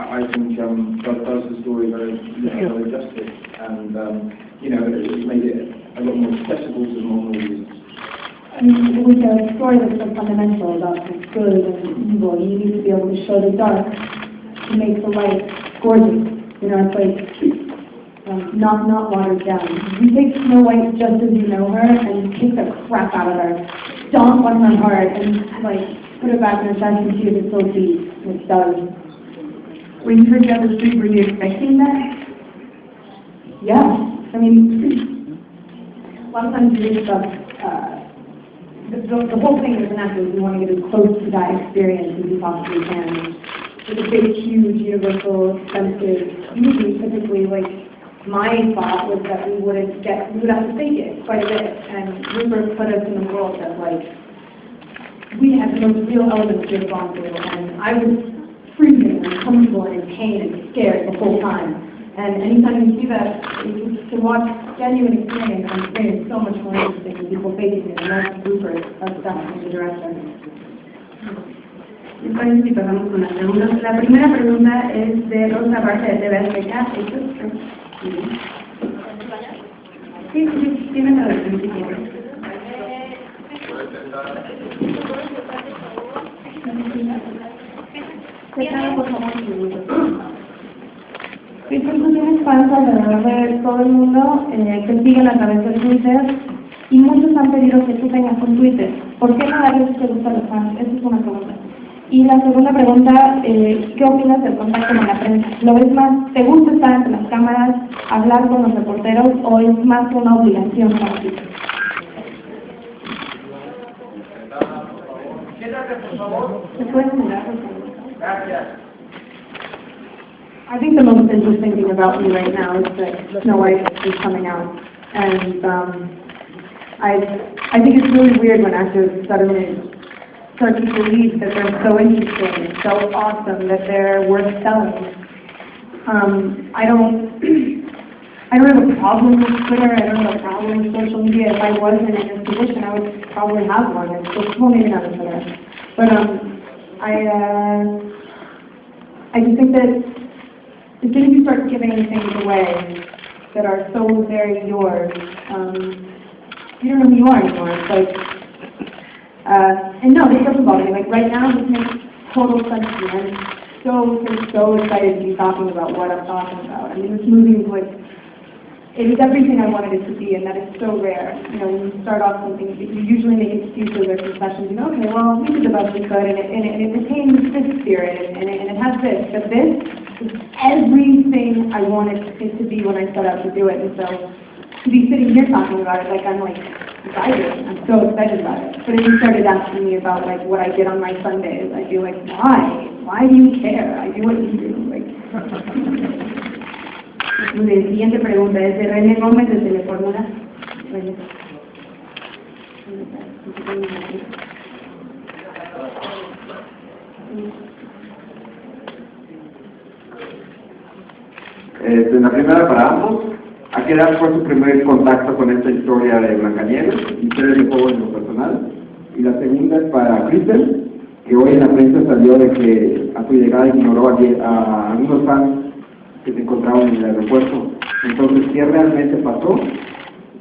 I think does the story very, very justice, and it's made it a lot more accessible to modern audiences. I mean, with a story that's so fundamental about good and evil, you need to be able to show the dark to make the light gorgeous. It's like not watered down. You take Snow White just as you know her and kick the crap out of her, stomp on her heart, and put it back in her chest and see if it still beats. And it does. When you heard the other street, were you expecting that? Yeah. I mean, a lot of times you read stuff. The whole thing as an actor is you want to get as close to that experience as you possibly can. With a big, huge, universal, expensive movie, typically, my thought was that we would have to fake it quite a bit. And Rupert put us in a world that, we had the most real elements to have gone through. And I was freezing and uncomfortable and in pain and scared the whole time. And anytime you see that, to watch genuine experience on screen is so much more interesting than people faking it, and that's Rupert, that's the director. Entonces, si pasamos con las preguntas. La primera pregunta es de Rosa Barca de TV Azteca. Sí, tienes la versión si quieres. Por favor, mis percusiones fans alrededor de todo el mundo que siguen a través de Twitter, y muchos han pedido que tú tengas un Twitter. ¿Por qué no darles que gusta a los fans? Esa es una pregunta. Y la segunda pregunta, ¿qué opinas del contacto con la prensa? ¿Lo ves más, te gusta estar ante las cámaras, hablar con los reporteros, o es más una obligación para ti? Siéntate, por favor. ¿Se pueden mirar, por favor? Gracias. I think the most interesting thing about me right now is that Snow White is coming out, and I think it's really weird when actors suddenly start to believe that they're so interesting, so awesome, that they're worth selling. I don't have a problem with Twitter. I don't have a problem with social media. If I wasn't in this position, I would probably have one. Well, maybe not on Twitter, but I just think that as soon as you start giving things away that are so very yours, you don't know who you are anymore. It's and no, this doesn't bother me. Right now, this makes total sense to me. I'm so excited to be talking about what I'm talking about. I mean, this movie it was everything I wanted it to be, and that is so rare. When you start off something, you usually make excuses or concessions. Okay, well, we did the best we could, and it retains this spirit, and it has this. But this is everything I wanted it to be when I set out to do it. And so, to be sitting here talking about it, I'm excited. I'm so excited about it. But if you started asking me about what I did on my Sundays, I'd be like, why? Why do you care? I do what you do. La siguiente pregunta es de René Gómez de Telefórmula. La primera para ambos. ¿A qué edad fue su primer contacto con esta historia de BlancaNieves? Historia de juego en lo personal. Y la segunda es para Kristen, que hoy en la prensa salió de que a su llegada ignoró a algunos fans que se encontraban en el aeropuerto. Entonces, ¿qué realmente pasó?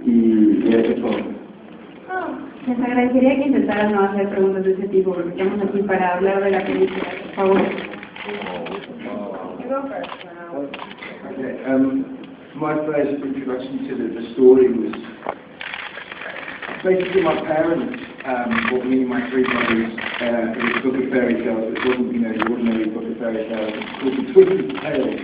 Y eso es todo. Les agradecería que intentaran no hacer preguntas de ese tipo, porque estamos aquí para hablar de la película, por favor. My first introduction to the story was basically my parents bought me and my three brothers a book of fairy tales. It wasn't, the ordinary book of fairy tales. It's called The Twisted Tales.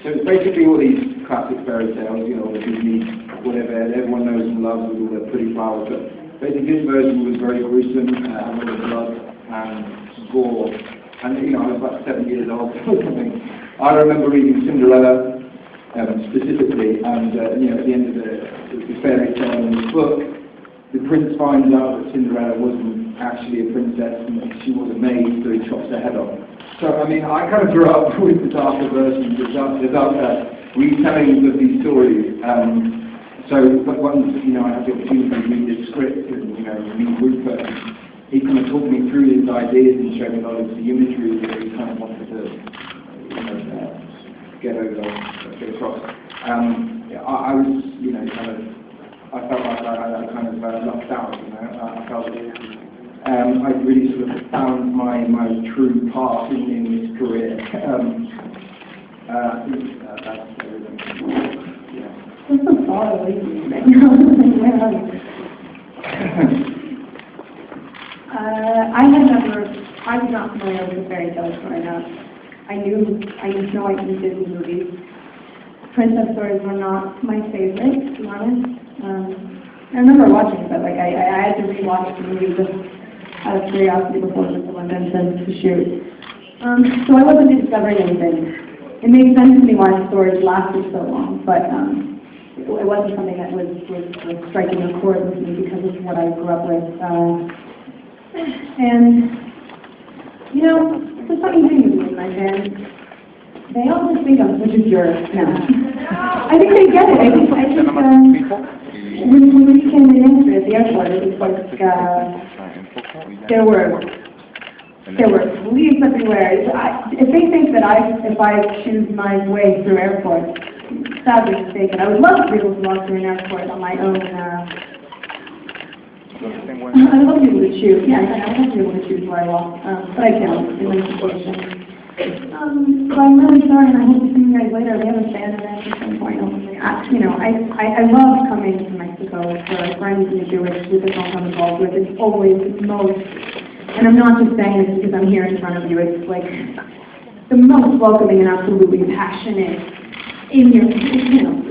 So it's basically all these classic fairy tales, the Disney, whatever, that everyone knows and loves with all their pretty flowers. But basically this version was very gruesome, a lot of blood and gore. And I was about 7 years old or something. I remember reading Cinderella specifically, and at the end of the fairy tale in the book, the prince finds out that Cinderella wasn't actually a princess and she was a maid, so he chops her head off. So, I kind of grew up with the darker versions, the darker retellings of these stories. But once, I had the opportunity to read the script and, meet Rupert, he kind of talked me through his ideas and showed me a lot of the imagery that he kind of wanted to get across. Yeah, I was, you know, kind of, I felt like I kind of lucked out, you know. I felt I really sort of found my true path in this career. I think that's everything. Yeah. That's so far away from you right now. Where are you? I was not familiar with the fairy tales growing up. I used no idea Disney movies. Princess stories were not my favorite, to be honest. I remember watching it, but like I had to rewatch the movie just out of curiosity before the London to shoot. So I wasn't discovering anything. It made sense to me why the stories lasted so long, but it wasn't something that was striking a chord with me because of what I grew up with. And, you know, there's something new with my parents. They all just think I'm such a jerk now. I think they get it. I think when we came in yesterday at the airport, it was like, there were police everywhere. If they think that if I choose my way through airports, sadly mistaken. I would love to be able to walk through an airport on my own. I'd love to be able to choose. Yeah, I'd love to be able to choose where I walk, but I can't in this situation. So I'm really sorry, and I hope to see you guys later. We have a fan event at some point. You know, I love coming to Mexico for friends in the Jewish with the I'm involved with. It's always the most, and I'm not just saying this because I'm here in front of you. It's like the most welcoming and absolutely passionate in your, you know,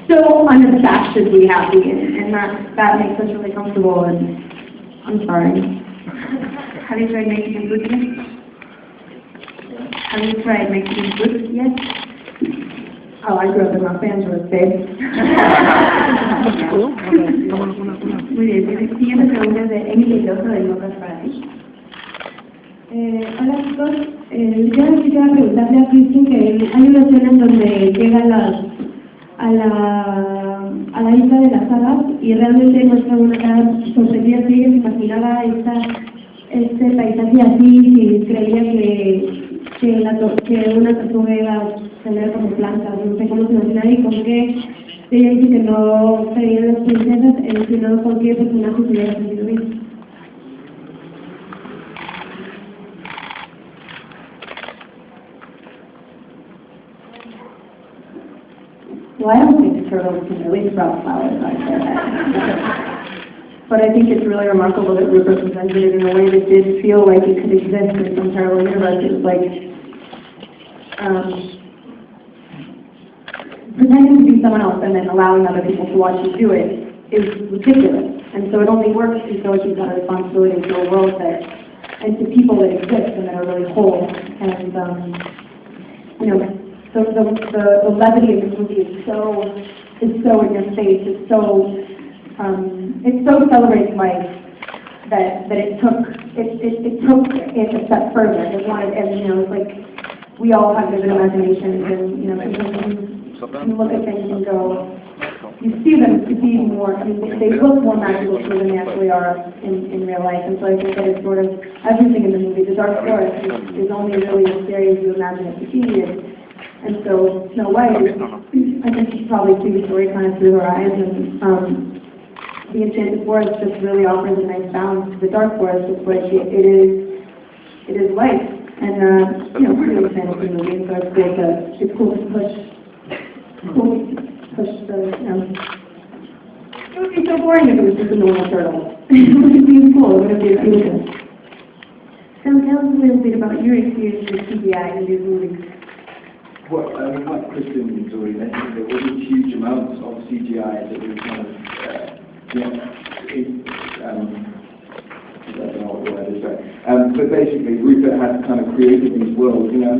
so unabashedly happy, and that makes us really comfortable. And I'm sorry. Have you tried Mexican food yet? Have you tried Mexican food yet? Oh, I grew up in Los Angeles, babe. Muy bien, siguiente pregunta es de Emily Lozo de Notas para ti. Hola chicos, yo quisiera preguntarle a Cristian que hay una escena en donde llega a la isla de las hadas y realmente muestra una cara sorprendida que ella se imaginaba este paisaje así y creía que una tortuga iba a tener como plantas, no sé cómo se imagina y con qué ella dice que no serían las princesas, sino con qué personaje se hubiera sentido bien. Well, I don't think the turtles can really sprout flowers out of their head. But I think it's really remarkable that Rupert presented it in a way that did feel like it could exist in some parallel universe. It was like pretending to be someone else and then allowing other people to watch you do it is ridiculous. And so it only works if you feel like you've got a responsibility to a world that, and to people that exist and that are really whole. And, you know, so the levity of this movie is so in your face. It so celebrates life that it took it a step further. It wanted, and you know, it's like we all have vivid imaginations, and you know, you look at things and go, you see them to be more. I mean, they look more magical to than they actually are in real life. And so I think that it's sort of everything in the movie. The Dark Forest is only really as scary as you imagine it to be. And so Snow White, I think you probably see the story kind of through her eyes, and the Enchanted Forest just really offers a nice balance to the Dark Forest. It's like it is life, and you know, it's really a fantasy movie, so it's cool to push the, you know. It would be so boring if it was just a normal turtle. It would be cool. It would be beautiful. So tell us a little bit about your experience with CGI in these movies. Well, I mean, like Kristen already mentioned, there wasn't huge amounts of CGI that was kind of, I don't know what the word is, but basically Rupert had kind of created these worlds, you know,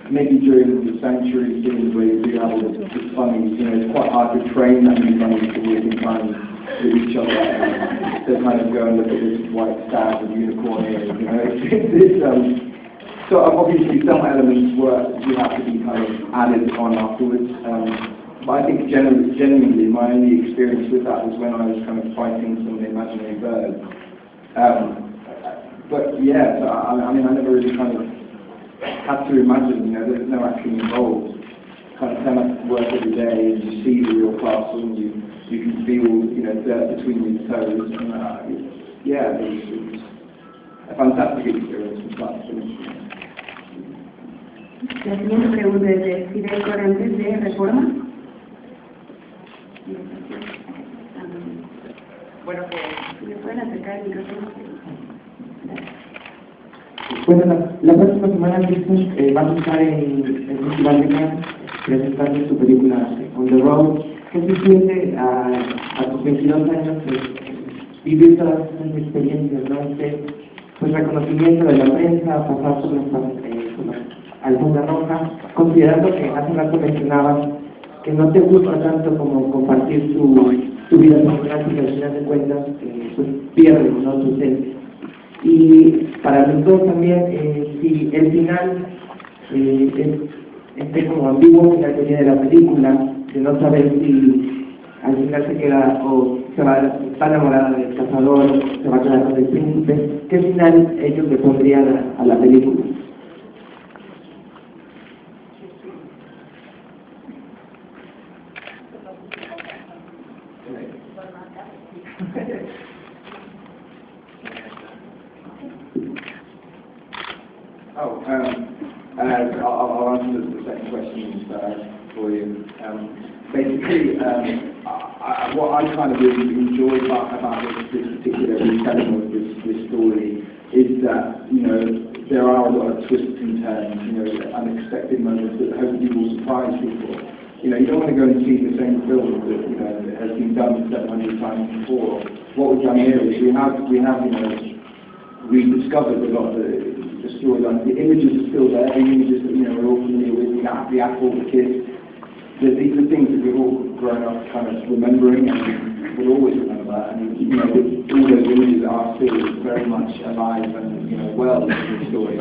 maybe during the sanctuary scenes where you do have all the bunnies, you know, it's quite hard to train that many bunnies to work in time with each other, to kind of go and look at this white stag with unicorn ears, you know, so obviously some elements you have to be kind of added on afterwards. But I think genuinely my only experience with that was when I was kind of fighting some imaginary birds. But yeah, so I mean I never really kind of had to imagine, you know, there's no action involved. kind of turn up to work every day and you see the real castle and you can feel, you know, dirt between your toes. And, yeah, it's a fantastic experience from start to finish. La siguiente pregunta es de Fidel Corrantes de Reforma. Bueno, ¿me pueden acercar el micrófono? Bueno, la próxima semana Kristen va a estar en el Festival de Cannes presentando su película On the Road. ¿Qué se siente a tus 22 años vivir todas estas experiencias, ¿no? Pues reconocimiento de la prensa, pasar por la alfombra roja, considerando que hace rato mencionabas que no te gusta tanto como compartir tu vida personal, porque al final de cuentas pues pierdes, ¿no?, tu esencia. Y para los dos también, si el final esté como ambiguo en la teoría de la película, de no saber si al final se queda o se va, está enamorada del cazador, se va a quedar con el príncipe, ¿qué final ellos le pondrían a la película? I'll answer the second question for you. Basically, what I kind of really enjoy about this particular retelling of this story is that, you know, there are a lot of twists and turns, you know, unexpected moments that hopefully will surprise people. You know, you don't want to go and see the same film that, you know, that has been done 700 times before. What we've done here is we have you know, rediscovered a lot of the storyline. The images are still there, the images that, you know, we're all familiar with, the apple, the kids. These are things that we've all grown up kind of remembering and we'll always remember. And, you know, all those images are still very much alive and, you know, well in the story.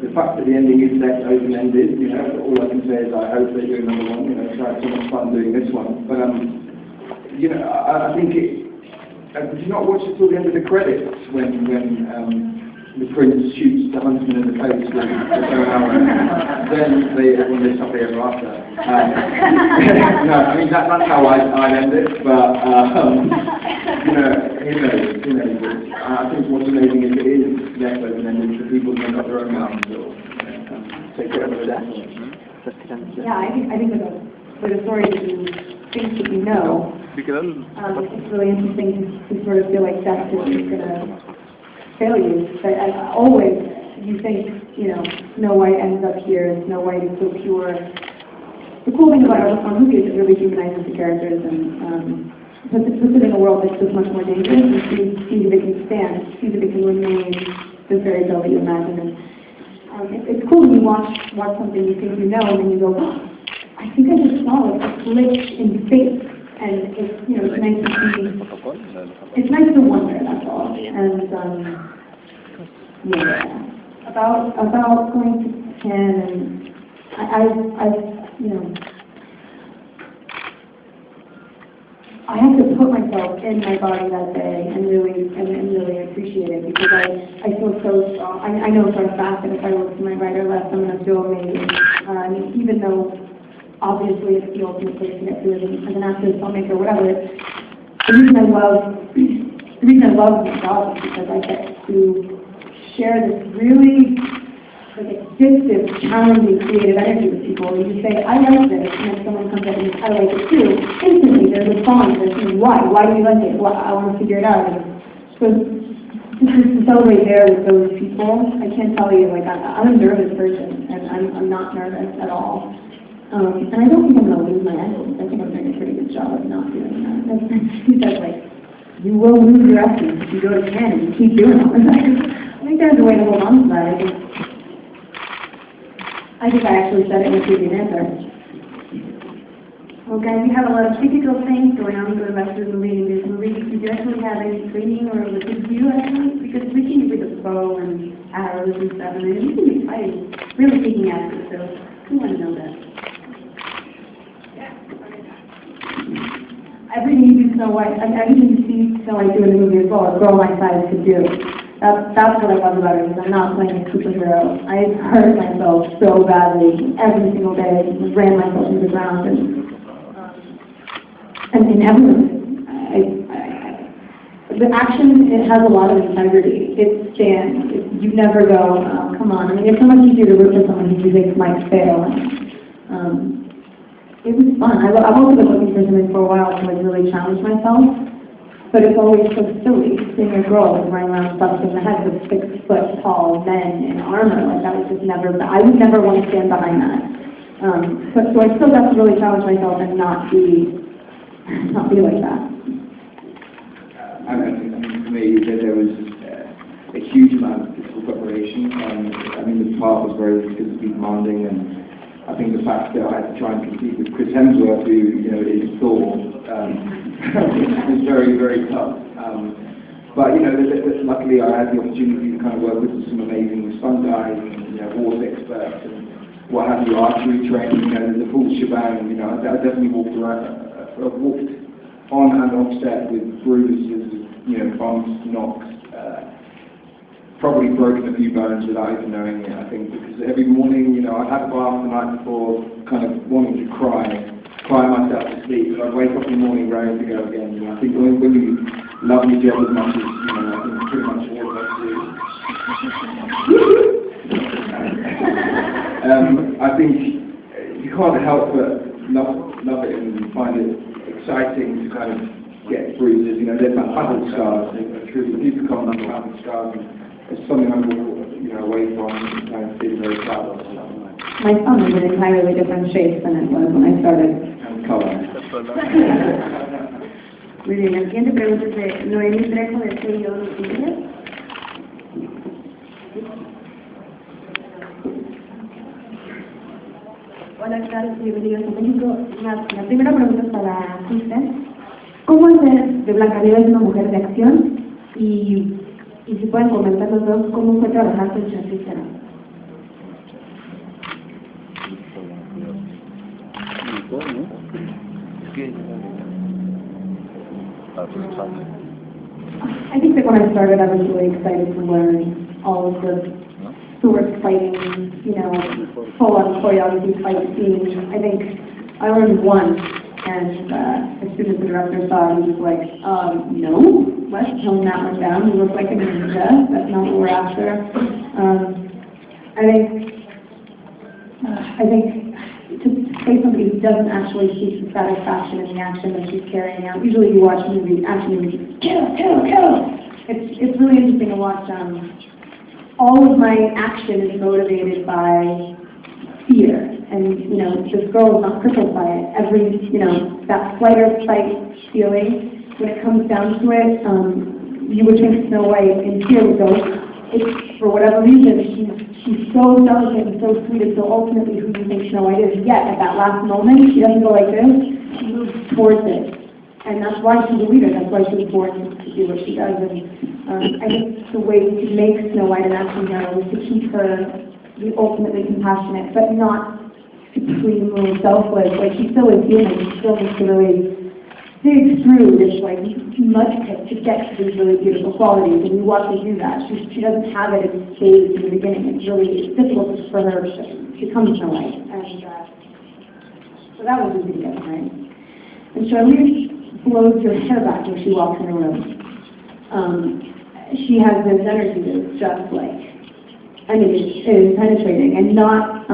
The fact that the ending is left open-ended, you know, all I can say is I hope they do another one, you know, so I had so much fun doing this one. But, you know, I think did you not watch it till the end of the credits when the prince shoots the huntsman in the face with a bow and arrow? Then when they stop ever after. No, I mean that's how I'd end it. But you know, who knows? I think what's amazing is it is left open-ended for people who make up their own minds or take whatever it is. Yeah, I think for the story that you think that you know, it's really interesting to sort of feel like that's just going to fail you. But always, you think, you know, Snow White ends up here, Snow White is so pure. The cool thing about our movie is it really humanizes the characters and puts it in a world that's just much more dangerous and sees if it can stand, sees if it can remain the fairy tale that you imagine. And it's cool when you watch something you think you know and then you go, oh, I think I just saw like a glitch in space. And it's, you know, it's nice to see, it's nice to wonder, that's all. And, yeah, about going to Cannes, and I you know, I have to put myself in my body that day and really appreciate it because I feel so strong. I know for a fact that if I look to my right or left, I'm going to feel amazing. Even though obviously it's the ultimate place to get to as an actor, filmmaker, whatever. The reason I love my job is because I get to share this really like addictive, challenging, creative energy with people. And you say, I like this, and then someone comes up and says, I like it too. Instantly, there's a bond. There's why? Why do you like it? Well, I want to figure it out. And so just to celebrate there with those people, I can't tell you, like I'm a nervous person, and I'm not nervous at all. And I don't think I'm going to lose my essence. I think I'm doing a pretty good job of not doing that. He says, like, you will lose your essence if you go to Cannes and you keep doing it. I think there's a way to hold on to that. I think I actually said it in a previous answer. Well, guys, we have a lot of physical things going on for the rest of the movie in this movie. Did you actually have any training or what did you actually? Because we can with a bow and arrows and stuff, and you can be fighting, really kicking ass, so we want to know that. Everything you do Snow White, and everything you see Snow White do in the movie as well, a girl my size could do. That's what I love about it, is I'm not playing a superhero. I hurt myself so badly every single day, ran myself into the ground, and inevitably, the action, it has a lot of integrity. It stands. You never go, oh, come on. I mean, it's so much easier to root for someone who you think might fail. It was fun. I've also been looking for something for a while to like really challenge myself, but it's always so silly seeing a girl running around stuff in the head with 6-foot-tall men in armor. Like that was just never. I would never want to stand behind that. So I still have to really challenge myself and not be like that. I mean, for me, there was a huge amount of physical preparation. I mean, the part was very physically demanding, and I think the fact that I had to try and compete with Chris Hemsworth, who, you know, is Thor, was very, very tough. But, you know, luckily I had the opportunity to kind of work with some amazing stunt guys, and, you know, horse experts, and what have you, archery training, you know, the full shebang. You know, I definitely walked on and off set with bruises, you know, bumps, knocks, probably broken a few bones without even knowing it, I think, because every morning, you know, I'd have a bath the night before, kind of wanting to cry myself to sleep, but I'd wake up in the morning ready to go again. You know, I think when we love your job as much as, you know, I think pretty much all of us do. I think you can't help but love it and find it exciting to kind of get bruises. You know, there's like battle scars. People come with battle scars, and it's something I'm, you know, away from and kind of feeling very proud of. My thumb is an entirely different shape than it was when I started. And color. Muy bien, la siguiente pregunta es de Noemí Trejo de CEO Noticias. Hola, ¿qué tal? Bienvenidos a México. La primera pregunta es para Kristen. ¿Cómo hacer de BlancaNieves una mujer de acción? Y si pueden comentar los dos, ¿cómo fue trabajar con Charlize Theron? I think that when I started, I was really excited to learn all of the sword fighting, you know, full-on choreography fight scenes. I think I learned one, and as soon as the director saw it, he was like, no, let's tone that one down. You look like a ninja. That's not what we're after. I think to play somebody who doesn't actually seek the satisfaction in the action that she's carrying out. Usually you watch action movies, kill, kill, kill. It's really interesting to watch. All of my action is motivated by fear, and you know, this girl is not crippled by it. Every, you know, that flight or fight feeling, when it comes down to it, you would think Snow White in fear would go. It's for whatever reason she's so delicate and so sweet and so ultimately who you think Snow White is. Yet at that last moment, she doesn't go like this. She moves towards it, and that's why she's a leader. That's why she was born to do what she does. And I think the way to make Snow White an action hero is to keep her ultimately compassionate, but not supremely selfless. Like, she still is human. She still needs to really dig through this, like, mud pit to get to these really beautiful qualities. And you watch her do that. She doesn't have it in spades in the beginning. It's difficult for her to become Snow White. And so that was easy to get, right? And Charlize blows your hair back when she walks in a room. She has this energy that's just like, I mean, it is penetrating and not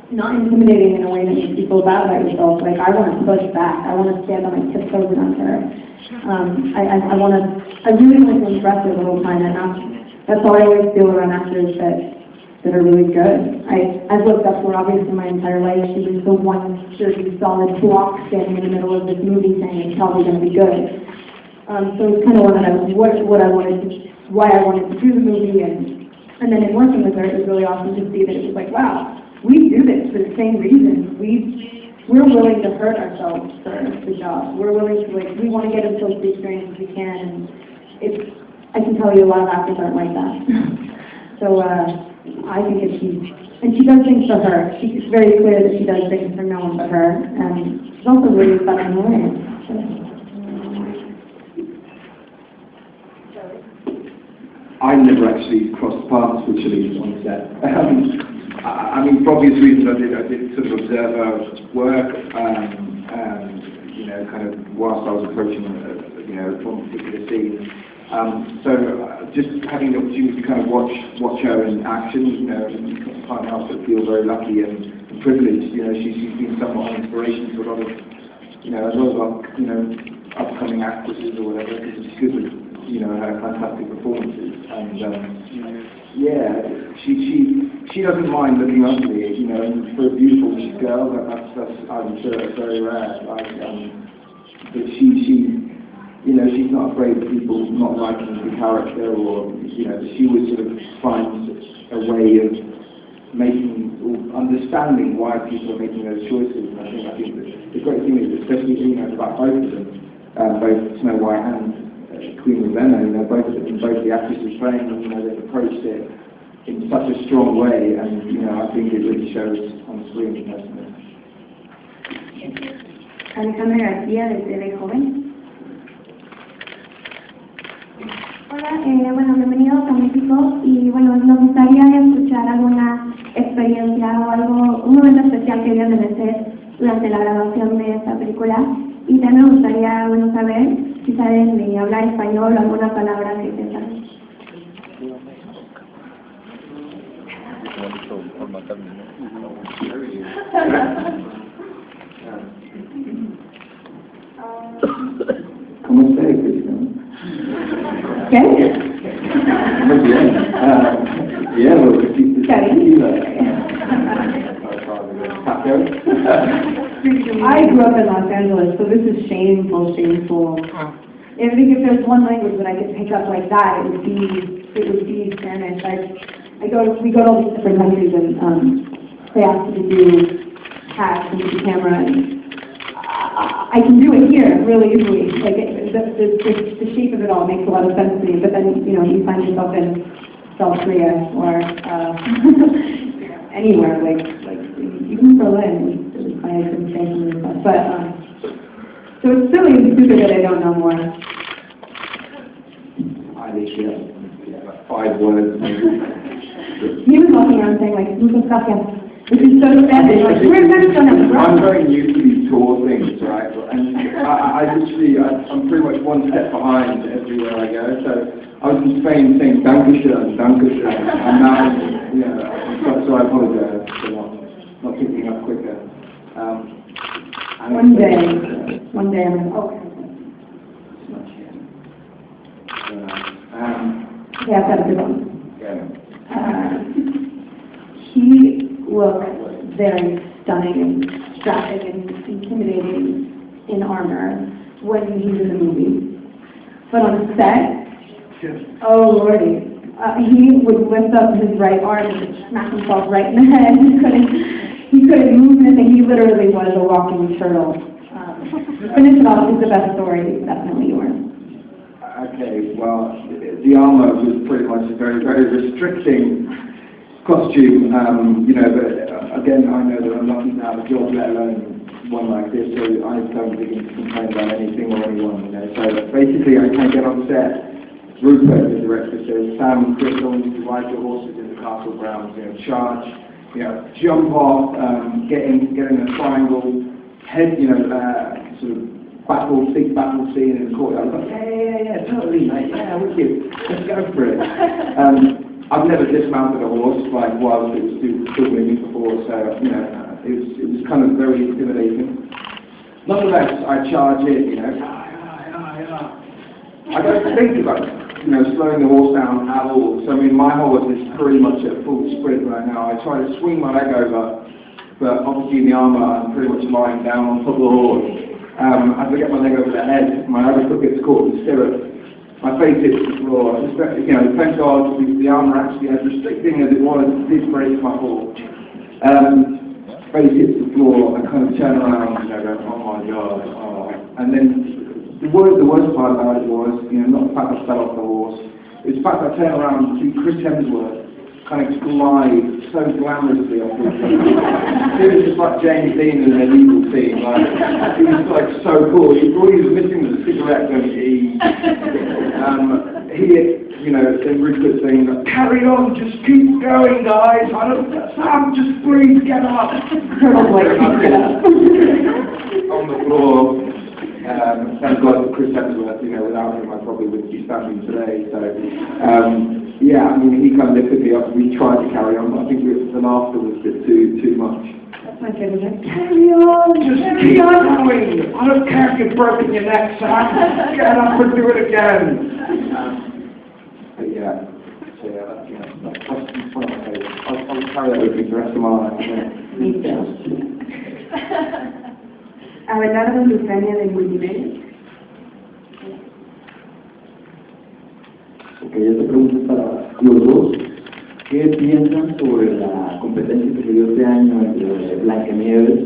intimidating in a way that makes you feel bad about yourself. Like, I want to push back. I want to stand on my tiptoes around her. I really want to impress her the whole time, and that's how I always feel around actors that are really good. I've looked up to her obviously my entire life. She was the one sturdy, solid block standing in the middle of this movie saying it's probably going to be good. So it's kind of one of why I wanted to do the movie, and then in working with her, it was really awesome to see that it was like, wow, we do this for the same reason. We're willing to hurt ourselves for the job. We're willing to, like, we want to get as close to the experience as we can, and I can tell you a lot of actors aren't like that. So I think and she does things for her. It's very clear that she does things for no one but her, and she's also really fun and hilarious. I never actually crossed paths with Shalise on set. I mean, for obvious reasons, I did sort of observe her work, you know, kind of whilst I was approaching, you know, one particular scene. So just having the opportunity to kind of watch her in action, you know, you can't help but feel very lucky and privileged. You know, she's been somewhat an inspiration to a lot of, you know, you know, upcoming actresses or whatever, because it's you know, her fantastic performances. And yeah, she doesn't mind looking ugly, you know, and for a beautiful girl, that's I'm sure it's very rare. Like, but she, you know, she's not afraid of people not liking the character, or, you know, she always sort of finds a way of making, or understanding why people are making those choices. And I think the great thing is, especially, you know, about both of them, both Snow White and Queen Ravenna, you know, both the actresses playing, you know, they've approached it in such a strong way, and, you know, I think it really shows on screen, personally. Alejandra García, de TV Joven. Hola, bueno, bienvenidos a México, y bueno, nos gustaría escuchar alguna experiencia o algo, un momento especial que vieron en el set durante la grabación de esta película, y también me gustaría, bueno, saber si saben hablar español o alguna palabra que sepan. ¿Cómo está, Cristian? ¿Qué? Muy bien. Yeah, lo que sí. I grew up in Los Angeles, so this is shameful. I think if there's one language that I could pick up like that, it would be Spanish. We go to all these different countries, and they ask me to do hacks and do camera, and I can do it here really easily. Like the shape of it all makes a lot of sense to me. But then, you know, you find yourself in South Korea or anywhere, like even Berlin. I couldn't say some of this stuff, but so it's really stupid that I don't know more. I think, yeah, like 5 words maybe. He was walking around saying like, "Muchas gracias," which is so Spanish. Like, we're never gonna. I'm very new to these tour things, right? And I'm pretty much one step behind everywhere I go. So I was in Spain saying Dankeschön, and now, yeah, so I apologize for not picking up quicker. One day I'm like, okay. Yeah, I've got a good one. Yeah. He looks very stunning and strapping and intimidating in armor when he's in the movie. But on set, oh lordy, he would lift up his right arm and smack himself right in the head. He couldn't move anything. He literally was a walking turtle. Finish it off is the best story, definitely yours. Okay, well, the armor was pretty much a very, very restricting costume, you know, but again, I know that I'm lucky to have a job, let alone one like this, so I don't begin to complain about anything or anyone, you know. So basically, I can't get on set. Rupert, the director, says, Sam, Chris, I want you to ride your horses in the castle grounds, you know, charge, you know, jump off, get in a triangle, head, you know, sort of big battle scene in the courtyard. I was like, yeah, totally, mate, yeah, wicked, let's go for it. I've never dismounted a horse, like, while it was still moving before, so, you know, it was kind of very intimidating. Nonetheless, I charge in, you know, I don't think about, you know, slowing the horse down at all. So, I mean, my horse is pretty much at full sprint right now. I try to swing my leg over, but obviously in the armour, I'm pretty much lying down on top of the horse. As I get my leg over the head, my other foot gets caught in the stirrup. My face hits the floor. You know, thank God the armour actually, as restricting as it was, did brace my fall. Face hits the floor, I kind of turn around and I go, oh my God, oh. And then the worst part about it was, you know, not the fact I fell off the horse, it was the fact I turned around and see Chris Hemsworth kind of glide so glamorously off the scene. It was just like James Dean in an evil scene, like, it was like so cool. All he was missing was a cigarette going to eat. you know, then Rupert saying, carry on, just keep going, guys. Sam, just please get up. On the floor. Thank God for Chris Hemsworth, you know, without him I probably wouldn't be standing today. So, yeah, I mean, he kind of lifted me up. We tried to carry on, but I think the laughter was just too much. That's my favorite. Carry on! Just keep going! I don't care if you've broken your neck, Sam. Get up and do it again. But yeah, so yeah, that's one of my favourites. I'll carry that with me for the rest of my life. Me too. Abelardo Luzania de Multimedia. Ok, esta pregunta es para los dos. ¿Qué piensan sobre la competencia que se dio este año entre BlancaNieves,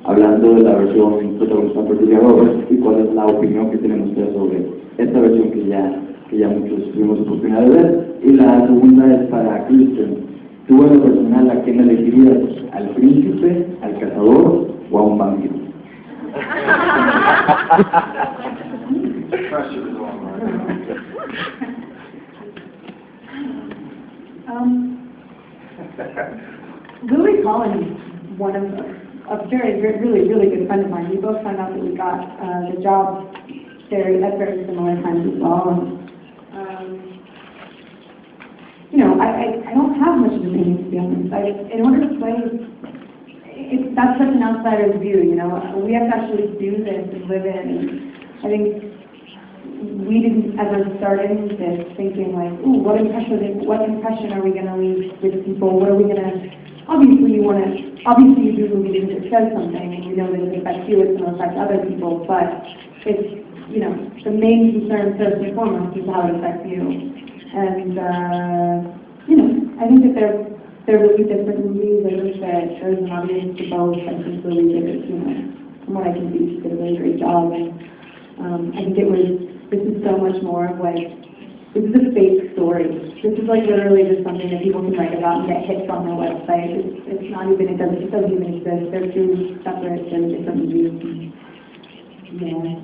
hablando de la versión protagonizada por Julia Roberts, y cuál es la opinión que tienen ustedes sobre esta versión que ya muchos tuvimos oportunidad de ver? Y la segunda es para Kristen. ¿Tú en lo personal a quién elegirías? ¿Al príncipe, al cazador o a un vampiro? Lily Collins, one of a really good friend of mine. We both found out that we got the job at very similar times as well. You know, I don't have much of an opinion, to be honest. In order to play, that's such an outsider's view, you know. We have to actually do this and live in, and I think we didn't ever start into this thinking like, ooh, what impression are we going to leave with people? What are we going to, obviously you do believe that it says something, and you know that it affects you, it's going to affect other people, but it's, you know, the main concern first and foremost is how it affects you. And, you know, I think that they're really different movies. I think that there's an audience to both. I think Lily did it, you know, from what I can see, she did a really great job. And I think this is so much more of like, this is a fake story. This is like literally just something that people can write about and get hits on their website. It's not even, it doesn't even exist. They're two separate and different movies. Yeah.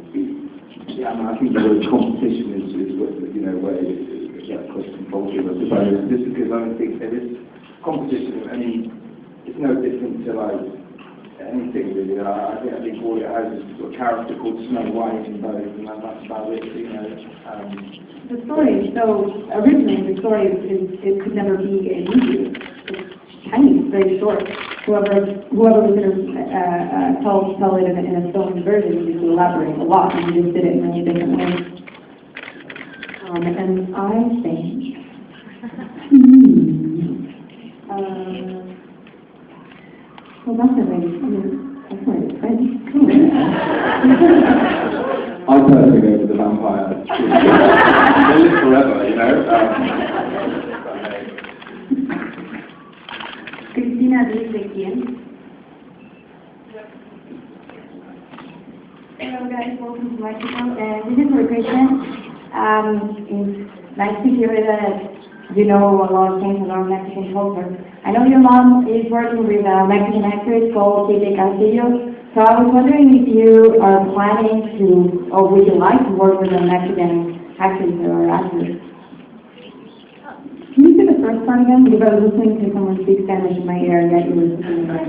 Yeah, I mean, I think the word competition is what, you know, where that question falls in, I suppose. Just because I don't think there is competition. I mean, it's no different to like anything really. I think all it has is a character called Snow White in both, and that's about it, you know. The story, so originally the story it could never be a movie. It's tiny, it's very short. Whoever was going to tell it in a film version needed to elaborate a lot, and we just did it in really different ways. And I think, well, definitely, I mean, that's my friend. I personally go with the vampire. They'll live forever, you know. Cristina Ruiz de quién? Hello guys, welcome to Mexico. This is for Christian. It's nice to hear that you know a lot of things about Mexican culture. I know your mom is working with a Mexican actress called Kate Castillo, so I was wondering if you are planning to, or would you like to work with a Mexican actress or actress? Can you say the first part again? Because I was listening to someone speak Spanish in my ear and yet you were speaking English.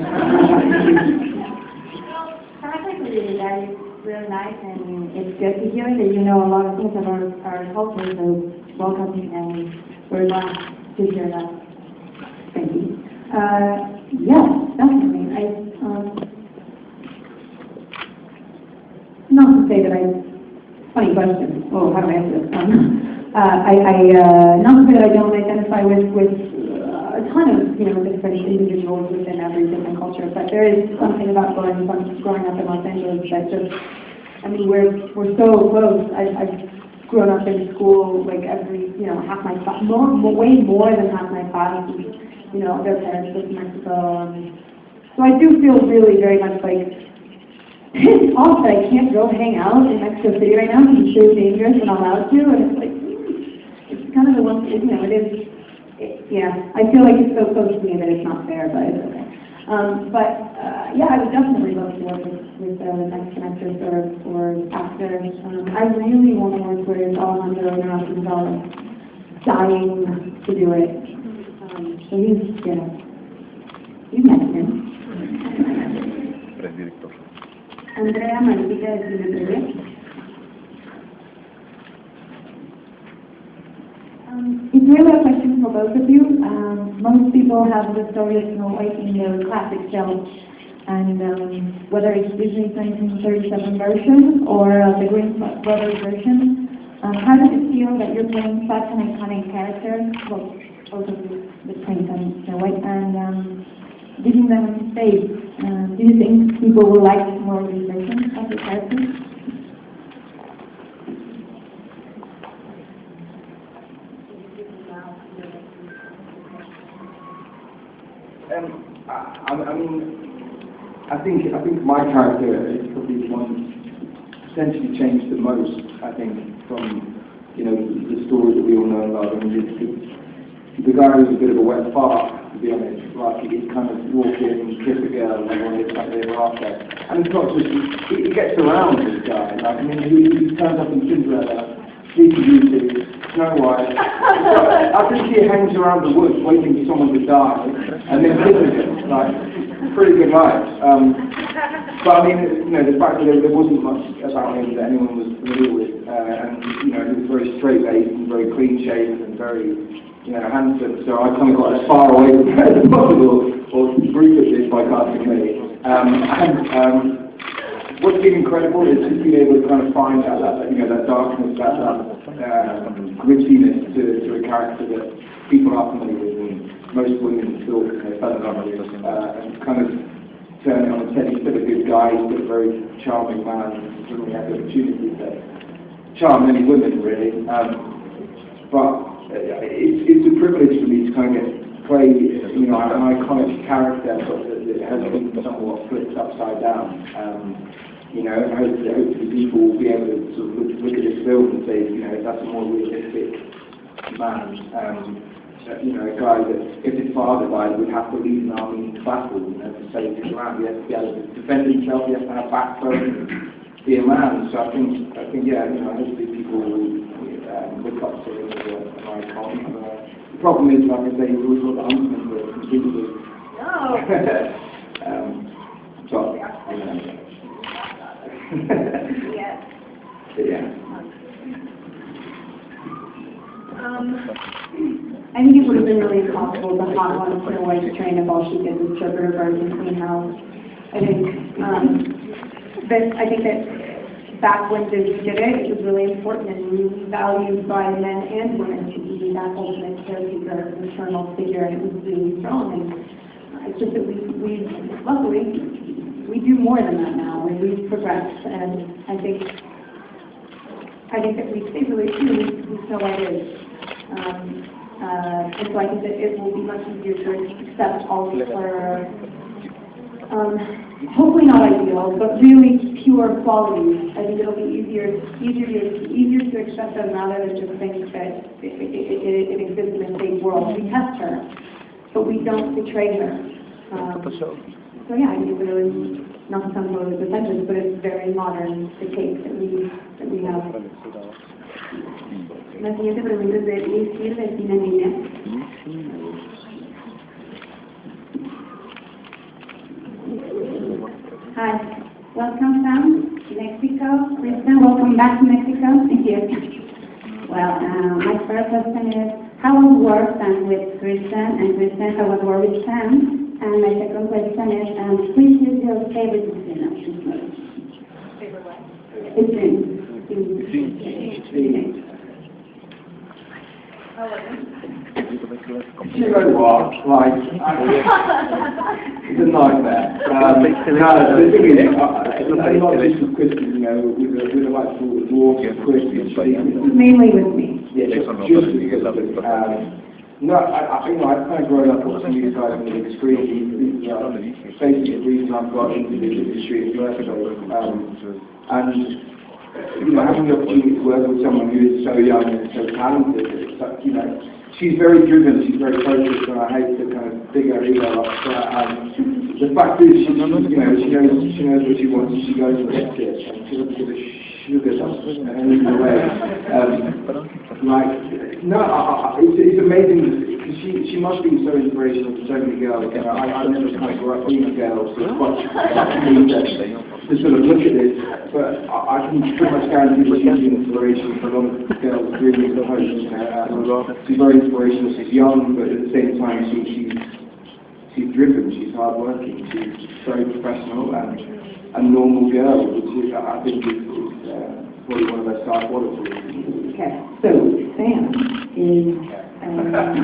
Practically, that is really nice, and it's good to hear that you know a lot of things about our culture, so welcome, and we're glad to hear that. Thank you. Yes, definitely. Not to say that funny question. Oh, how do I answer this? Not to say that I don't identify with a ton of, you know, different individuals within every different culture, but there is something about growing up in Los Angeles that just, I mean, we're so close. I've grown up in school, like every, you know, half my class, way more than half my class, you know, their parents live in Mexico. So I do feel really very much like pissed off that I can't go hang out in Mexico City right now because it's so dangerous and I'm allowed to, and it's like, it's kind of the one, you know, yeah, I feel like it's so close to me that it's not fair, but it's okay. Yeah, I would definitely love to work with Mexican actors or actors. I really want to work with Alejandro Gonzalez. dying to do it. So he's Mexican. Andrea Malpica de Cine. It's really a question for both of you. Most people have the story of Snow White in their classic film, and whether it's Disney's 1937 version or the Green Brothers version, how does it feel that you're playing such an iconic character, well, both of you, the Prince and Snow White, and giving them on stage? Do you think people will like more of these versions of the characters? I think my character is probably the one essentially changed the most. I think from the story that we all know and love. I mean, the guy was a bit of a wet fart, to be honest. Like he kind of walk in and kiss a girl and everyone gets back there after. And it's not just he gets around, this guy. Like I mean, he turns up in Cinderella, Sleeping Beauty, Snow White. I think he hangs around the woods waiting for someone to die and then kisses him. Like, pretty good life. But I mean, the fact that there wasn't much about him that anyone was familiar with, and he was very straight-laced and very clean-shaven and very, handsome. So I kind of got as far away from that as possible, or briefly by casting me. What's been incredible is just being able to kind of find that darkness, that grittiness to a character that people are familiar with, and most women still fell in love with, and kind of turn it on its head. He's still a good guy, he's still a very charming man, and doesn't really have the opportunity to charm many women, really. But it's a privilege for me to kind of play, an iconic character, but that has been somewhat flipped upside down. And hopefully people will be able to sort of look at this film and say, that's a more realistic man. A guy that, if his father died, would have to lead an army into battle, to save his land. He has to be able to defend himself, he has to have backbone, be a man. So I think, hopefully people will look up to him as an icon. The problem is, like I say, we've always got the huntsman that completely. No! Yes. Yeah. I think it would have been really impossible to hop on a Snow White's train if all she did was interpret her virgin clean house. I think that back when Disney did it, it was really important and really valued by men and women to be that ultimate caretaker, maternal figure, and it was really strong. And it's just that we luckily, we do more than that now, and we've progressed, and I think that we stay really true to Snow White is. And so I think that it will be much easier to accept all of her, hopefully not ideal, but really pure qualities. I think it'll be easier to accept them rather than just think that it exists in a fake world. We test her, but we don't betray her. So yeah, I think it's really, not to sound totally pretentious, but it's very modern, the cake that we have. La siguiente pregunta es de Liz de Cine en Línea. Hi, welcome from Mexico. Kristen, welcome back to Mexico. Thank you. Well, my first question is, how was work done with Kristen, and Kristen, how was work with Sam? And my second question is, which is your favorite scene of this movie? Favorite what? It's in. You know what? It's a nightmare. The thing is, I'm not just with Kristen, with a like sort of dwarf Kristen. Mainly with me. Yeah, no, I kind of grown up watching these guys on the big screen. Basically the reason I've got into this industry is and having the opportunity to work with someone who is so young and so talented, she's very driven, she's very focused, and I hate to kind of dig her ego up, but the fact is, she knows what she wants, she goes and gets it, and she doesn't give a sugar dust in any way. It's amazing, because she must be so inspirational to so many girls. I never kind of grew up being a girl, so it's quite tough for me to sort of look at this, but I can pretty much guarantee that she's an inspiration for a lot of girls really at home. She's very inspirational, she's young, but at the same time she's driven, she's hardworking, she's very professional and a normal girl, which is, I think is probably one of her star qualities. Okay, so Sam is, not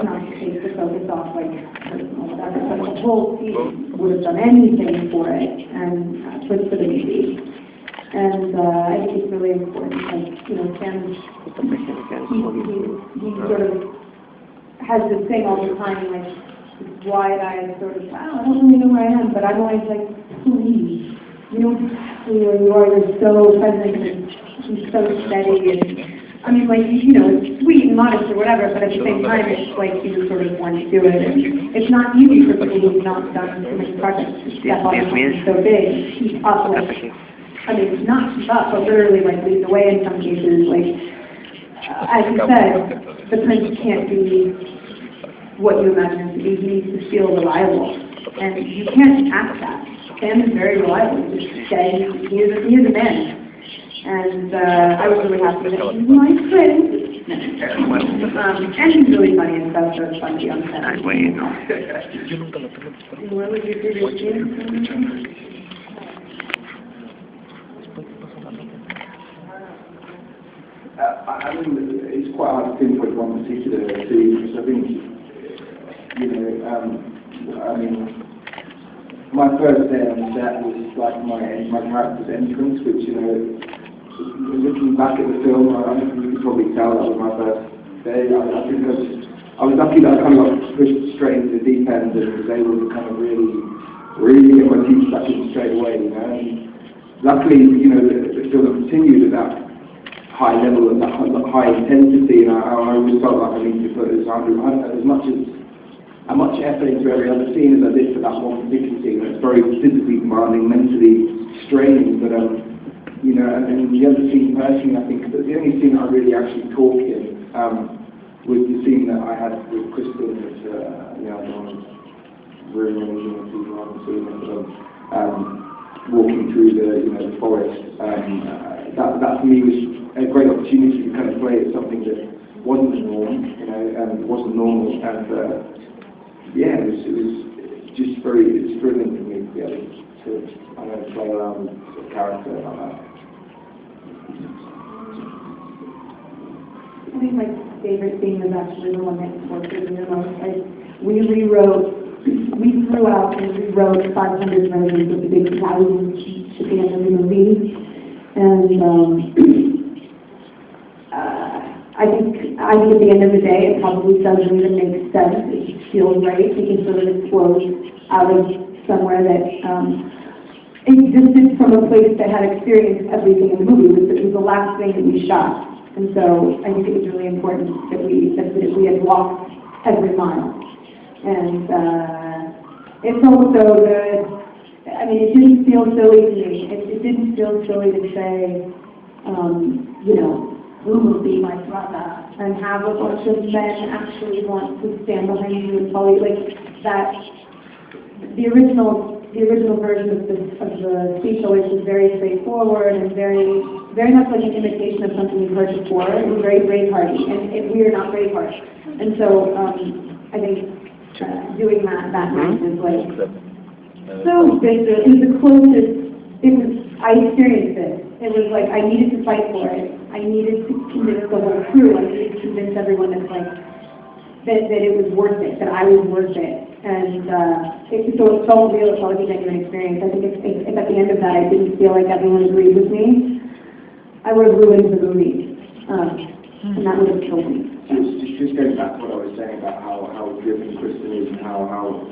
to take the focus off like personal whatever, but the whole team would have done anything for it and for the movie. And I think it's really important, like, Sam, he sort of has this thing all the time, like, this wide-eyed sort of, wow, I don't really know where I am, but I'm always like, please, you know exactly where you are, you're so present and she's so steady, and I mean, like, it's sweet and modest or whatever, but at the same time, it's like you just sort of want to do it. And it's not easy for people who've not done so many projects to step on something so big, keep up, like, I mean, not keep up, but literally, like, lead the way in some cases, like, as you said, the prince can't be what you imagine him to be. He needs to feel reliable. And you can't ask that. Sam is very reliable. He's just steady. He is a man. And I was really happy that he's my friend. And he's really funny and stuff, so it's fun to be on set. Where would you do this game? I mean, it's quite hard to pinpoint one particular scene, because I think, my first day on set was like my character's entrance, which, looking back at the film, I think you could probably tell that was my first day. I think I was lucky that I kind of got pushed straight into the deep end and was able to kind of really get my teeth stuck in straight away, And luckily, the film continued at that high level and that high intensity, and I always felt like I needed to put as much effort into every other scene as I did for that one particular scene. It's very physically demanding, mentally straining, but and the other scene personally, I think the only scene I really actually talked in was the scene that I had with Kristen, which really amazing if people haven't seen it, but walking through the forest. That for me was a great opportunity to kind of play at something that wasn't the norm, wasn't normal, and it was just it's thrilling for me to be able to play around with a character like that. I think my favorite scene was actually the one that worked with me the most. We threw out and rewrote 500 versions of the big 1,000 sheets at the end of the movie. And I think at the end of the day, it probably doesn't even make sense. It just feels right. It can sort of explode out of somewhere that existed from a place that had experienced everything in the movie. It was the last thing that we shot. And so I think it was really important that we had walked every mile. And it's also it didn't feel silly to me. It didn't feel silly to say, who will be my brother, and have a bunch of men actually want to stand behind you and follow you, like that. The original version of the speech always was very straightforward and very much like an imitation of something we've heard before. It was very Bravehearty, and we are not Braveheart. And so I think doing that night is like so big. It was the closest. I experienced it. It was like I needed to fight for it. I needed to convince the whole crew. I needed to convince everyone that it was worth it, that I was worth it. And so it felt real. It felt like a genuine experience. I think if at the end of that I didn't feel like everyone agreed with me, I would have ruined the movie, and that would have killed me. Just going back to what I was saying about how driven Kristen is and how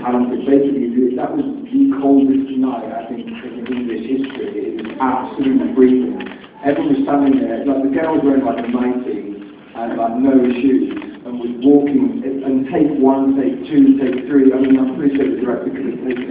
talented. Basically, that was the coldest night, I think, in English history. It was absolutely freezing. Everyone was standing there, like the girl was wearing like a nightie and like no shoes, and and was walking, and take one, take two, take three. I mean, I'm pretty sure the director could have taken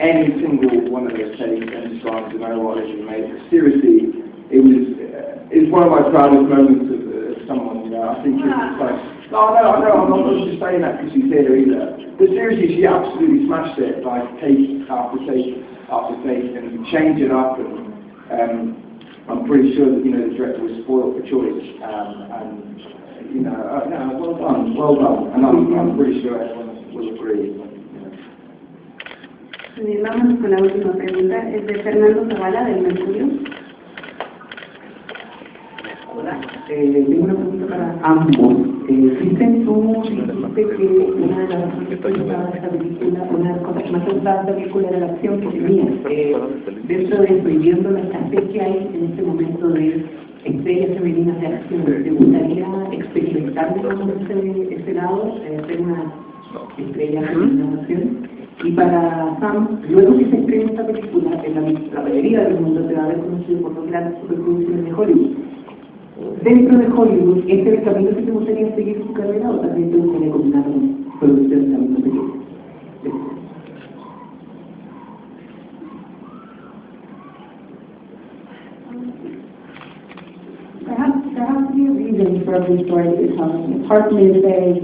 any single one of those takes and started to know what it made. Seriously, it's one of my proudest moments of someone, you know. I think it's like, no, I'm not just saying that because she's here either. But seriously, she absolutely smashed it, like take after take after take, and change it up, and I'm pretty sure that, you know, the director was spoiled for choice, and you know, no, well done, and I'm pretty sure everyone will agree. Vamos con la última pregunta, es de Fernando Zavala, del Mercurio. Hola, tengo una pregunta para ambos. Kristen, tú dijiste que una de las razones que gustaba esta película, una de las cosas que más te gustaba de esta película era la acción que tenía. Dentro de eso, y viendo la escasez que hay en este momento de estrellas femeninas de acción, ¿te gustaría experimentar con ese lado, ser una estrella femenina de acción? Y para Sam, luego que se estrene esta película, en la mayoría del mundo se va a ver conocido por los grandes superproducciones de Hollywood. Dentro de Hollywood, ¿este es el camino que te gustaría seguir tu carrera o también te gustaría combinar con producciones también pequeñas? There has to be a reason for every story that you're telling. It's hard for me to say,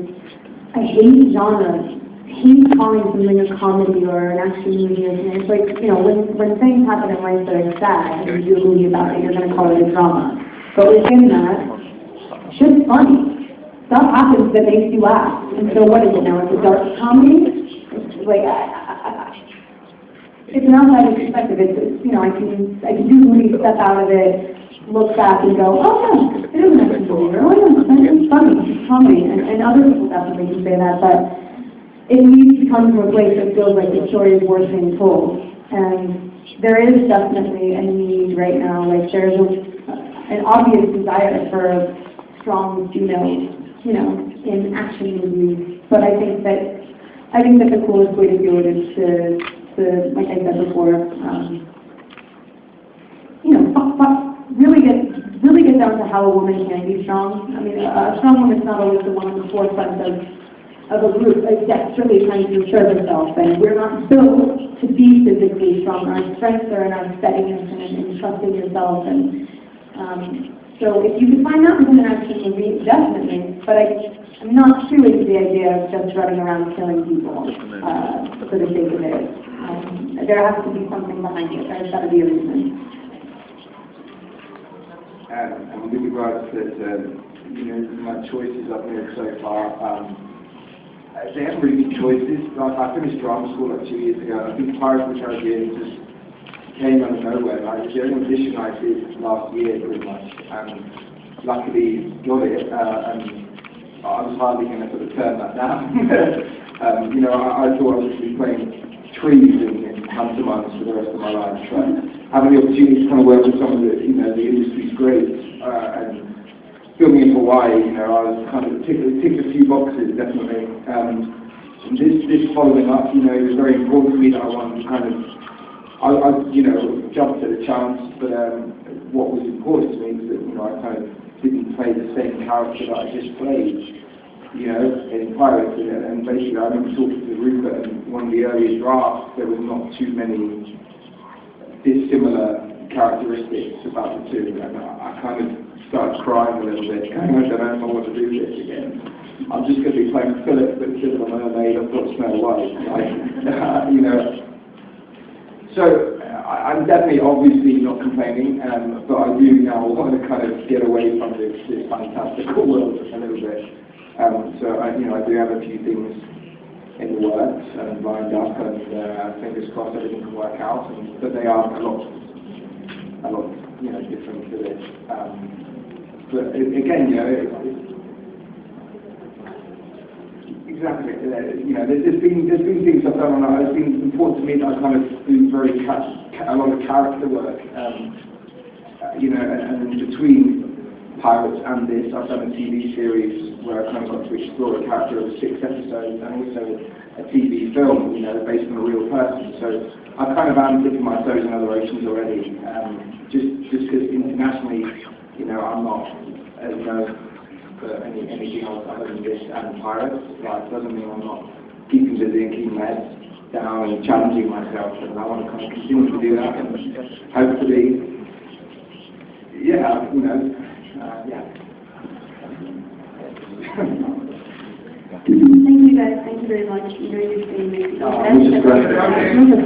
I hate genre. I hate calling something a comedy or an action movie or something. It's like, you know, when things happen in life that are sad and you do a movie about it, you're going to call it a drama. But within that, shit's funny. Stuff happens that makes you laugh. And so what is it now? It's a dark comedy? It's like, it's an outside perspective. It's, you know, I can do movies, step out of it, look back and go, oh yeah, it is an action movie. Or, oh yeah, it's funny, it's comedy. And other people definitely can say that, but it needs to come from a place that feels like the story is worth being told. And there is definitely a need right now, like there's an obvious desire for strong females, you know, in action movies. But I think that the coolest way to do it is to like I said before, you know, really get down to how a woman can be strong. I mean, a strong woman's not always the one on the forefront of a group, like desperately trying to serve herself, and we're not built to be physically strong. Our strengths are in our steadiness and in trusting yourself, and so if you can find that within an action movie, definitely, but I'm not too into the idea of just running around killing people for the sake of it. There has to be something behind it. There's got to be a reason. And with regards to, you know, my choices I've made so far, they haven't really been choices. Like, I finished drama school like 2 years ago, and I think Pirates of the Caribbean just came out of nowhere. Like, it's the only audition I did last year, pretty much, and luckily got it, and I was hardly going to sort of turn that down. You know, I thought I was going to be playing trees in pantomimes for the rest of my life, but having the opportunity to kind of work with some of the, you know, the industry's greats, and filming in Hawaii, you know, I was kind of ticked a few boxes, definitely. This following up, you know, it was very important to me that I wanted to kind of, I you know, jumped at the chance, but what was important to me was that, you know, I kind of didn't play the same character that I just played, you know, in Pirates, and basically I remember talking to Rupert, and one of the earliest drafts, there was not too many dissimilar characteristics about the two, and I kind of started crying a little bit, going, I don't know if I want to do this again. I'm just going to be playing Philip, but instead of a mermaid, I've got Snow White, like, you know. So, I'm definitely, obviously not complaining, but I do now want to kind of get away from this fantastical world a little bit. So, you know, I do have a few things in the works and lined up, and fingers crossed everything can work out, but they are a lot, you know, different to this. But again, you know, exactly, you know, there's been things I've done on it. It's been important to me that I kind of do a lot of character work, you know, and between Pirates and this, I've done a TV series where I kind of got to explore a character of 6 episodes, and also a TV film, you know, based on a real person. So I kind of am dipping my toes in other oceans already, just because internationally, you know, I'm not, you know, anything else other than this and pirates. That doesn't mean I'm not keeping busy and keeping my head down and challenging myself, and I want to kind of continue to do that, and hopefully, yeah, you know, yeah. Thank you guys, thank you very much. Enjoy your stay in Mexico. Muchas gracias.